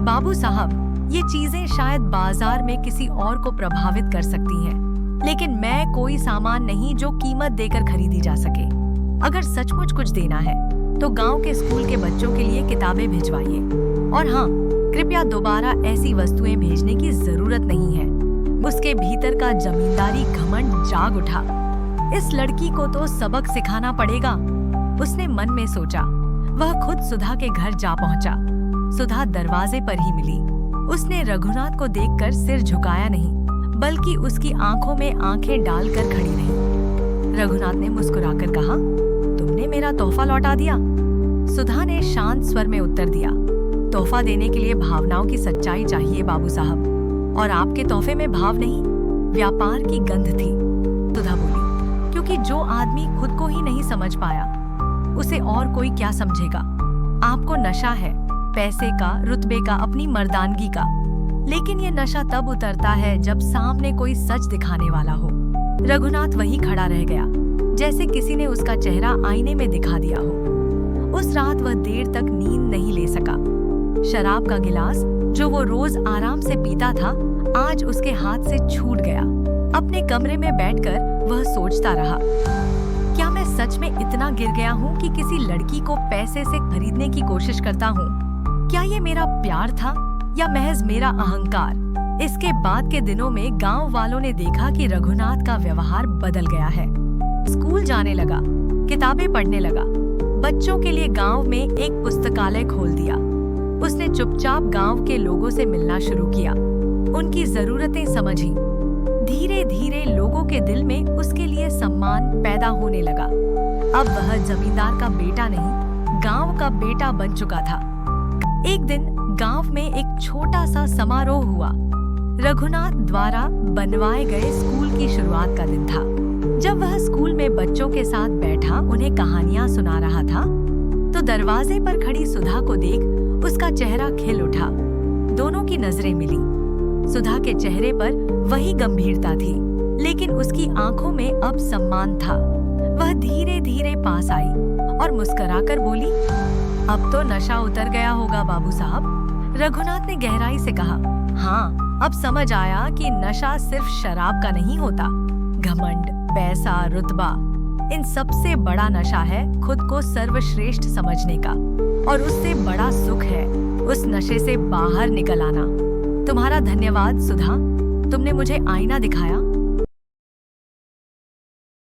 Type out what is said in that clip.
बाबू साहब, ये चीजें शायद बाजार में किसी और को प्रभावित कर सकती हैं, लेकिन मैं कोई सामान नहीं जो कीमत देकर खरीदी जा सके। अगर सचमुच कुछ देना है तो गांव के स्कूल के बच्चों के लिए किताबें भिजवाइए। और हाँ, कृपया दोबारा ऐसी वस्तुएं भेजने की जरूरत नहीं है। उसके भीतर का जमींदारी घमंड जाग उठा। इस लड़की को तो सबक सिखाना पड़ेगा, उसने मन में सोचा। वह खुद सुधा के घर जा पहुंचा। सुधा दरवाजे पर ही मिली। उसने रघुनाथ को देखकर सिर झुकाया नहीं, बल्कि उसकी आंखों में आंखें डालकर खड़ी रही। रघुनाथ ने मुस्कुराकर कहा, तुमने मेरा तोहफा लौटा दिया? सुधा ने शांत स्वर में उत्तर दिया, तोहफा देने के लिए भावनाओं की सच्चाई चाहिए बाबू साहब, और आपके तोहफे में भाव नहीं, व्यापार की गंध थी। सुधा बोली, क्योंकि जो आदमी खुद को ही नहीं समझ पाया, उसे और कोई क्या समझेगा। आपको नशा है, पैसे का, रुतबे का, अपनी मर्दानगी का, लेकिन ये नशा तब उतरता है जब सामने कोई सच दिखाने वाला हो। रघुनाथ वहीं खड़ा रह गया, जैसे किसी ने उसका चेहरा आईने में दिखा दिया हो। उस रात वह देर तक नींद नहीं ले सका। शराब का गिलास जो वो रोज आराम से पीता था, आज उसके हाथ से छूट गया। अपने कमरे में बैठकर वह सोचता रहा, क्या मैं सच में इतना गिर गया हूँ कि किसी लड़की को पैसे से खरीदने की कोशिश करता हूँ? क्या ये मेरा प्यार था या महज मेरा अहंकार? इसके बाद के दिनों में गांव वालों ने देखा कि रघुनाथ का व्यवहार बदल गया है। स्कूल जाने लगा, किताबें पढ़ने लगा, बच्चों के लिए गांव में एक पुस्तकालय खोल दिया। उसने चुपचाप गांव के लोगों से मिलना शुरू किया, उनकी जरूरतें समझी। धीरे धीरे लोगों के दिल में उसके लिए सम्मान पैदा होने लगा। अब वह जमींदार का बेटा नहीं, गांव का बेटा बन चुका था। एक दिन गांव में एक छोटा सा समारोह हुआ। रघुनाथ द्वारा बनवाए गए स्कूल की शुरुआत का दिन था। जब वह स्कूल में बच्चों के साथ बैठा उन्हें कहानियां सुना रहा था, तो दरवाजे पर खड़ी सुधा को देख उसका चेहरा खिल उठा। दोनों की नजरें मिली। सुधा के चेहरे पर वही गंभीरता थी, लेकिन उसकी आंखों में अब सम्मान था। वह धीरे धीरे पास आई और मुस्कुराकर बोली, अब तो नशा उतर गया होगा बाबू साहब। रघुनाथ ने गहराई से कहा, हाँ, अब समझ आया कि नशा सिर्फ शराब का नहीं होता। घमंड, पैसा, रुतबा, इन सबसे बड़ा नशा है खुद को सर्वश्रेष्ठ समझने का, और उससे बड़ा सुख है उस नशे से बाहर निकल आना। तुम्हारा धन्यवाद सुधा, तुमने मुझे आईना दिखाया